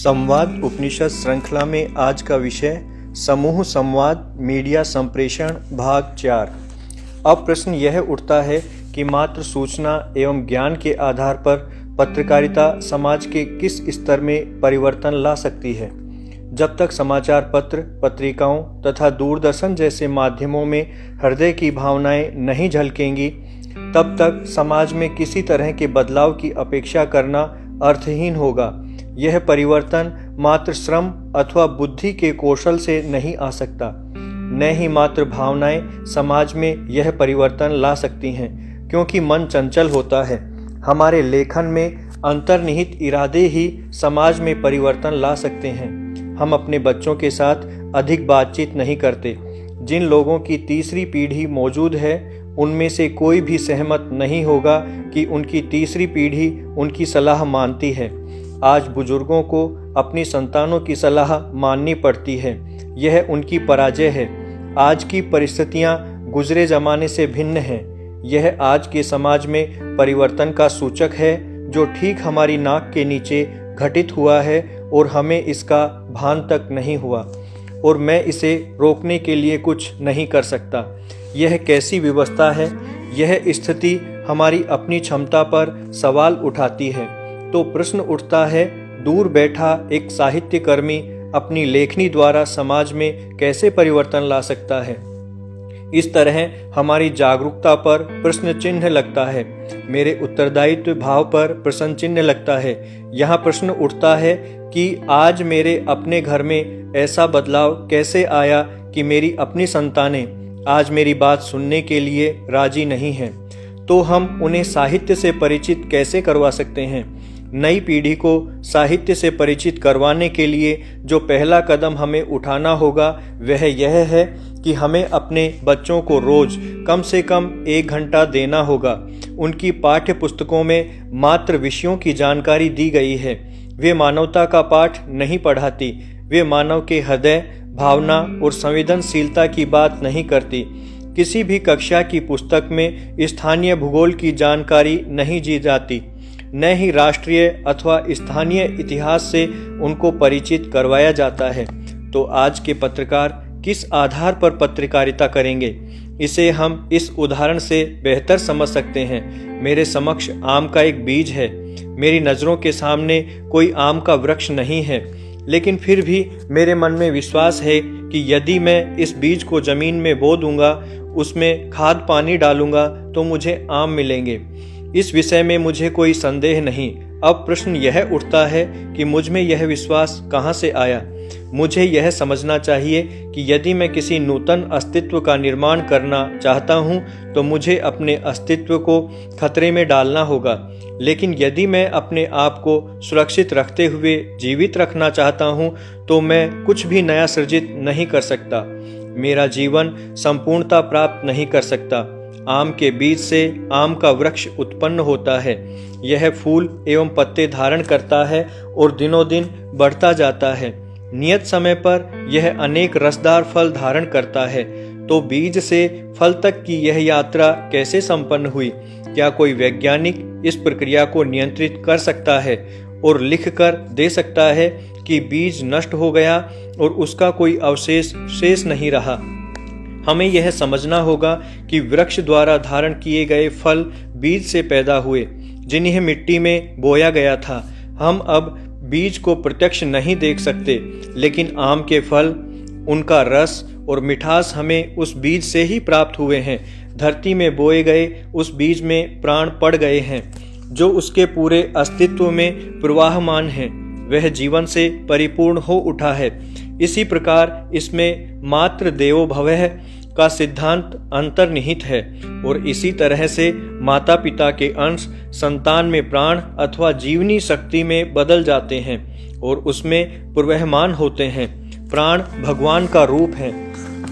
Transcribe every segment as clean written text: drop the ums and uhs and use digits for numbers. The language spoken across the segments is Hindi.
संवाद उपनिषद श्रृंखला में आज का विषय समूह संवाद मीडिया संप्रेषण भाग 4। अब प्रश्न यह उठता है कि मात्र सूचना एवं ज्ञान के आधार पर पत्रकारिता समाज के किस स्तर में परिवर्तन ला सकती है। जब तक समाचार पत्र, पत्रिकाओं तथा दूरदर्शन जैसे माध्यमों में हृदय की भावनाएं नहीं झलकेंगी, तब तक समाज में किसी तरह के बदलाव की अपेक्षा करना अर्थहीन होगा। यह परिवर्तन मात्र श्रम अथवा बुद्धि के कौशल से नहीं आ सकता, न ही मात्र भावनाएं समाज में यह परिवर्तन ला सकती हैं, क्योंकि मन चंचल होता है। हमारे लेखन में अंतर्निहित इरादे ही समाज में परिवर्तन ला सकते हैं। हम अपने बच्चों के साथ अधिक बातचीत नहीं करते। जिन लोगों की तीसरी पीढ़ी मौजूद है, उनमें से कोई भी सहमत नहीं होगा कि उनकी तीसरी पीढ़ी उनकी सलाह मानती है। आज बुजुर्गों को अपनी संतानों की सलाह माननी पड़ती है। यह उनकी पराजय है। आज की परिस्थितियां गुजरे जमाने से भिन्न हैं। यह आज के समाज में परिवर्तन का सूचक है, जो ठीक हमारी नाक के नीचे घटित हुआ है और हमें इसका भान तक नहीं हुआ, और मैं इसे रोकने के लिए कुछ नहीं कर सकता। यह कैसी व्यवस्था है? यह स्थिति हमारी अपनी क्षमता पर सवाल उठाती है। तो प्रश्न उठता है, दूर बैठा एक साहित्यकर्मी अपनी लेखनी द्वारा समाज में कैसे परिवर्तन ला सकता है? इस तरह हमारी जागरूकता पर प्रश्न चिन्ह लगता है, मेरे उत्तरदायित्व भाव पर प्रश्न चिन्ह लगता है। यहाँ प्रश्न उठता है कि आज मेरे अपने घर में ऐसा बदलाव कैसे आया कि मेरी अपनी संतानें आज मेरी बात सुनने के लिए राजी नहीं हैं। तो हम उन्हें साहित्य से परिचित कैसे करवा सकते हैं? नई पीढ़ी को साहित्य से परिचित करवाने के लिए जो पहला कदम हमें उठाना होगा, वह यह है कि हमें अपने बच्चों को रोज कम से कम 1 घंटा देना होगा। उनकी पाठ्य पुस्तकों में मात्र विषयों की जानकारी दी गई है। वे मानवता का पाठ नहीं पढ़ाती। वे मानव के हृदय, भावना और संवेदनशीलता की बात नहीं करती। किसी भी कक्षा की पुस्तक में स्थानीय भूगोल की जानकारी नहीं दी जाती, न ही राष्ट्रीय अथवा स्थानीय इतिहास से उनको परिचित करवाया जाता है। तो आज के पत्रकार किस आधार पर पत्रकारिता करेंगे? इसे हम इस उदाहरण से बेहतर समझ सकते हैं। मेरे समक्ष आम का एक बीज है। मेरी नज़रों के सामने कोई आम का वृक्ष नहीं है, लेकिन फिर भी मेरे मन में विश्वास है कि यदि मैं इस बीज को जमीन में बो दूंगा, उसमें खाद पानी डालूंगा, तो मुझे आम मिलेंगे। इस विषय में मुझे कोई संदेह नहीं। अब प्रश्न यह उठता है कि मुझ में यह विश्वास कहाँ से आया? मुझे यह समझना चाहिए कि यदि मैं किसी नूतन अस्तित्व का निर्माण करना चाहता हूँ, तो मुझे अपने अस्तित्व को खतरे में डालना होगा। लेकिन यदि मैं अपने आप को सुरक्षित रखते हुए जीवित रखना चाहता हूँ, तो मैं कुछ भी नया सृजित नहीं कर सकता। मेरा जीवन संपूर्णता प्राप्त नहीं कर सकता। आम के बीज से आम का वृक्ष उत्पन्न होता है। यह फूल एवं पत्ते धारण करता है और दिनों दिन बढ़ता जाता है। नियत समय पर यह अनेक रसदार फल धारण करता है। तो बीज से फल तक की यह यात्रा कैसे संपन्न हुई? क्या कोई वैज्ञानिक इस प्रक्रिया को नियंत्रित कर सकता है और लिख कर दे सकता है कि बीज नष्ट हो गया और उसका कोई अवशेष शेष नहीं रहा? हमें यह समझना होगा कि वृक्ष द्वारा धारण किए गए फल बीज से पैदा हुए, जिन्हें मिट्टी में बोया गया था। हम अब बीज को प्रत्यक्ष नहीं देख सकते, लेकिन आम के फल, उनका रस और मिठास हमें उस बीज से ही प्राप्त हुए हैं। धरती में बोए गए उस बीज में प्राण पड़ गए हैं, जो उसके पूरे अस्तित्व में प्रवाहमान हैं। वह जीवन से परिपूर्ण हो उठा है। इसी प्रकार इसमें मात्र देवो भवः का सिद्धांत अंतर्निहित है, और इसी तरह से माता पिता के अंश संतान में प्राण अथवा जीवनी शक्ति में बदल जाते हैं और उसमें प्रवहमान होते हैं। प्राण भगवान का रूप है।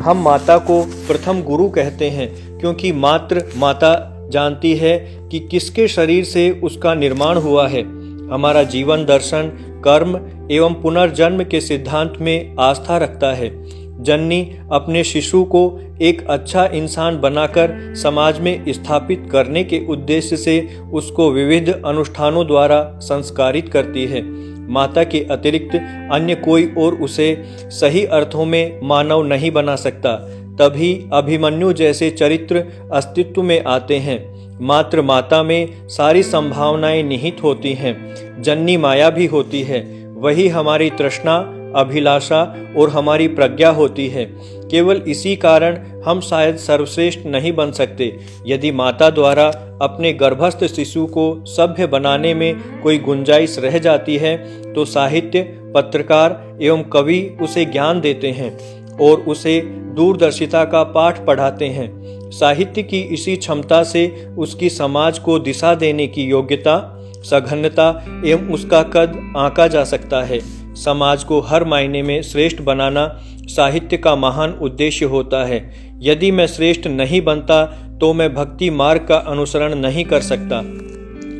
हम माता को प्रथम गुरु कहते हैं, क्योंकि मात्र माता जानती है कि किसके शरीर से उसका निर्माण हुआ है। हमारा जीवन दर्शन कर्म एवं पुनर्जन्म के सिद्धांत में आस्था रखता है। जननी अपने शिशु को एक अच्छा इंसान बनाकर समाज में स्थापित करने के उद्देश्य से उसको विविध अनुष्ठानों द्वारा संस्कारित करती है। माता के अतिरिक्त अन्य कोई और उसे सही अर्थों में मानव नहीं बना सकता। तभी अभिमन्यु जैसे चरित्र अस्तित्व में आते हैं। मात्र माता में सारी संभावनाएं निहित होती हैं। जननी माया भी होती है। वही हमारी तृष्णा, अभिलाषा और हमारी प्रज्ञा होती है। केवल इसी कारण हम शायद सर्वश्रेष्ठ नहीं बन सकते। यदि माता द्वारा अपने गर्भस्थ शिशु को सभ्य बनाने में कोई गुंजाइश रह जाती है तो साहित्य, पत्रकार एवं कवि उसे ज्ञान देते हैं और उसे दूरदर्शिता का पाठ पढ़ाते हैं। साहित्य की इसी क्षमता से उसकी समाज को दिशा देने की योग्यता, सघनता एवं उसका कद आंका जा सकता है। समाज को हर मायने में श्रेष्ठ बनाना साहित्य का महान उद्देश्य होता है। यदि मैं श्रेष्ठ नहीं बनता तो मैं भक्ति मार्ग का अनुसरण नहीं कर सकता।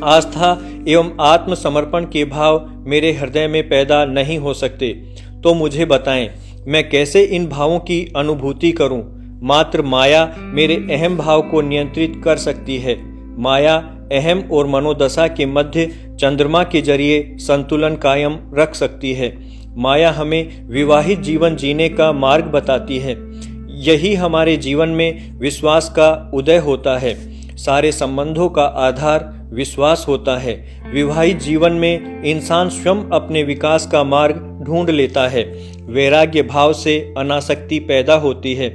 आस्था एवं आत्मसमर्पण के भाव मेरे हृदय में पैदा नहीं हो सकते। तो मुझे बताएं, मैं कैसे इन भावों की अनुभूति करूं? मात्र माया मेरे अहम भाव को नियंत्रित कर सकती है। माया अहम और मनोदशा के मध्य चंद्रमा के जरिए संतुलन कायम रख सकती है। माया हमें विवाहित जीवन जीने का मार्ग बताती है। यही हमारे जीवन में विश्वास का उदय होता है। सारे संबंधों का आधार विश्वास होता है। विवाहित जीवन में इंसान स्वयं अपने विकास का मार्ग ढूंढ लेता है। वैराग्य भाव से अनासक्ति पैदा होती है।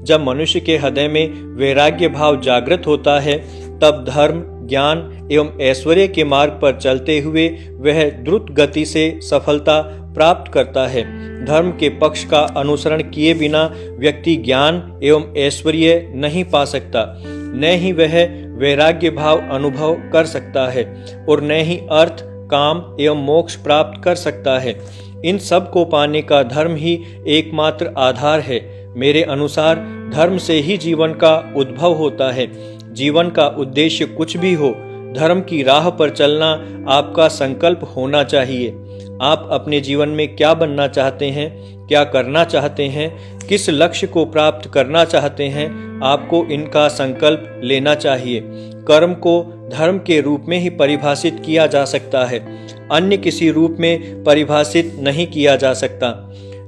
जब मनुष्य के हृदय में वैराग्य भाव जागृत होता है तब धर्म, ज्ञान एवं ऐश्वर्य के मार्ग पर चलते हुए वह द्रुत गति से सफलता प्राप्त करता है। धर्म के पक्ष का अनुसरण किए बिना व्यक्ति ज्ञान एवं ऐश्वर्य नहीं पा सकता, न ही वह वैराग्य भाव अनुभव कर सकता है और न ही अर्थ, काम एवं मोक्ष प्राप्त कर सकता है। इन सब को पाने का धर्म ही एकमात्र आधार है। मेरे अनुसार धर्म से ही जीवन का उद्भव होता है। जीवन का उद्देश्य कुछ भी हो, धर्म की राह पर चलना आपका संकल्प होना चाहिए। आप अपने जीवन में क्या बनना चाहते हैं, क्या करना चाहते हैं, किस लक्ष्य को प्राप्त करना चाहते हैं, आपको इनका संकल्प लेना चाहिए। कर्म को धर्म के रूप में ही परिभाषित किया जा सकता है, अन्य किसी रूप में परिभाषित नहीं किया जा सकता।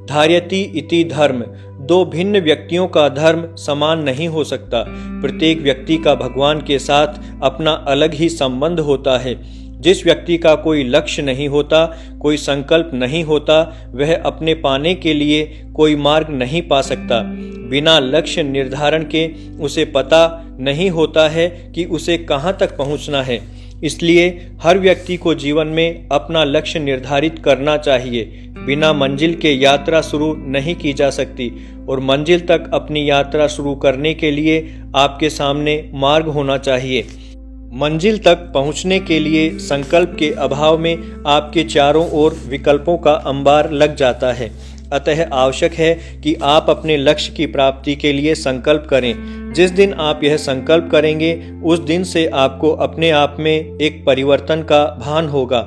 धार्यति इति धर्म, दो भिन्न व्यक्तियों का धर्म समान नहीं हो सकता। प्रत्येक व्यक्ति का भगवान के साथ अपना अलग ही संबंध होता है। जिस व्यक्ति का कोई लक्ष्य नहीं होता, कोई संकल्प नहीं होता, वह अपने पाने के लिए कोई मार्ग नहीं पा सकता। बिना लक्ष्य निर्धारण के उसे पता नहीं होता है कि उसे कहाँ तक पहुँचना है। इसलिए हर व्यक्ति को जीवन में अपना लक्ष्य निर्धारित करना चाहिए। बिना मंजिल के यात्रा शुरू नहीं की जा सकती और मंजिल तक अपनी यात्रा शुरू करने के लिए आपके सामने मार्ग होना चाहिए। मंजिल तक पहुंचने के लिए संकल्प के अभाव में आपके चारों ओर विकल्पों का अंबार लग जाता है। अतः आवश्यक है कि आप अपने लक्ष्य की प्राप्ति के लिए संकल्प करें। जिस दिन आप यह संकल्प करेंगे उस दिन से आपको अपने आप में एक परिवर्तन का भान होगा।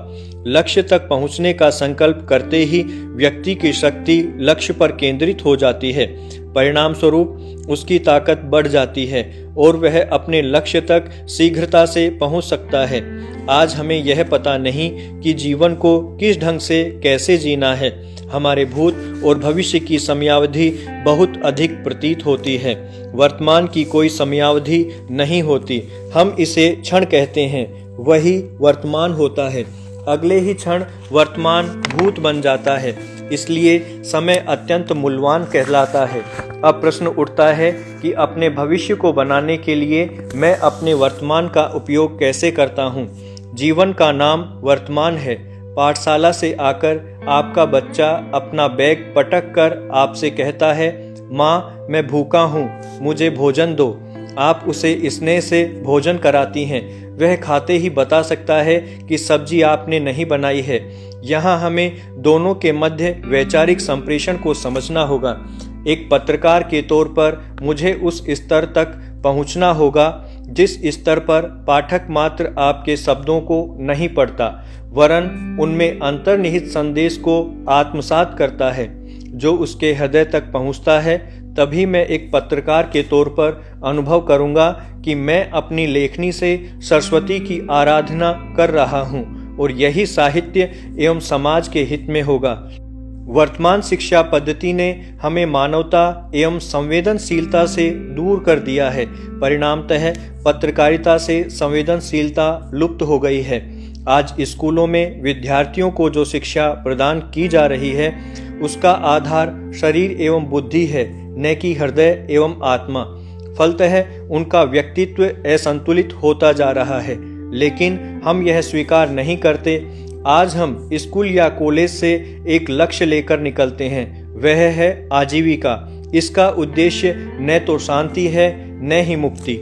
लक्ष्य तक पहुंचने का संकल्प करते ही व्यक्ति की शक्ति लक्ष्य पर केंद्रित हो जाती है। परिणाम स्वरूप उसकी ताकत बढ़ जाती है और वह अपने लक्ष्य तक शीघ्रता से पहुंच सकता है। आज हमें यह पता नहीं कि जीवन को किस ढंग से कैसे जीना है। हमारे भूत और भविष्य की समयावधि बहुत अधिक प्रतीत होती है। वर्तमान की कोई समयावधि नहीं होती। हम इसे क्षण कहते हैं, वही वर्तमान होता है। अगले ही क्षण वर्तमान भूत बन जाता है। इसलिए समय अत्यंत मूल्यवान कहलाता है। अब प्रश्न उठता है कि अपने भविष्य को बनाने के लिए मैं अपने वर्तमान का उपयोग कैसे करता हूँ। जीवन का नाम वर्तमान है। पाठशाला से आकर आपका बच्चा अपना बैग पटक कर आपसे कहता है, माँ मैं भूखा हूँ, मुझे भोजन दो। आप उसे स्नेह से भोजन कराती हैं। वह खाते ही बता सकता है कि सब्जी आपने नहीं बनाई है। यहाँ हमें दोनों के मध्य वैचारिक संप्रेषण को समझना होगा। एक पत्रकार के तौर पर मुझे उस स्तर तक पहुँचना होगा जिस स्तर पर पाठक मात्र आपके शब्दों को नहीं पढ़ता, वरन उनमें अंतर्निहित संदेश को आत्मसात करता है जो उसके हृदय तक पहुँचता है। तभी मैं एक पत्रकार के तौर पर अनुभव करूँगा कि मैं अपनी लेखनी से सरस्वती की आराधना कर रहा हूँ और यही साहित्य एवं समाज के हित में होगा। वर्तमान शिक्षा पद्धति ने हमें मानवता एवं संवेदनशीलता से दूर कर दिया है। परिणामतः पत्रकारिता से संवेदनशीलता लुप्त हो गई है। आज स्कूलों में विद्यार्थियों को जो शिक्षा प्रदान की जा रही है उसका आधार शरीर एवं बुद्धि है, न कि हृदय एवं आत्मा। फलतः उनका व्यक्तित्व असंतुलित होता जा रहा है, लेकिन हम यह स्वीकार नहीं करते। आज हम स्कूल या कॉलेज से एक लक्ष्य लेकर निकलते हैं, वह है आजीविका। इसका उद्देश्य न तो शांति है न ही मुक्ति।